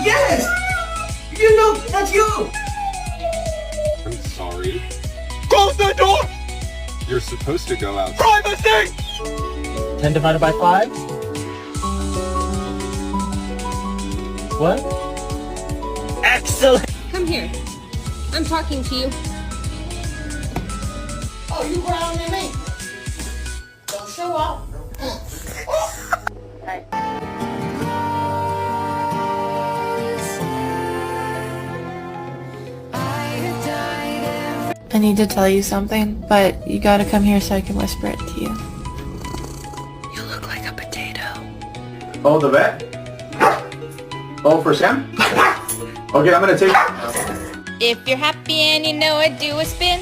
Yes! You look, that's you! I'm sorry. Close the door! You're supposed to go out. Privacy! 10 divided by 5? What? Excellent! Come here. I'm talking to you. Oh, you ground than me. Don't show off. I need to tell you something, but you gotta come here so I can whisper it to you. You look like a potato. Oh, the vet? Oh, for Sam? Okay, I'm gonna take... If you're happy and you know it, do a spin.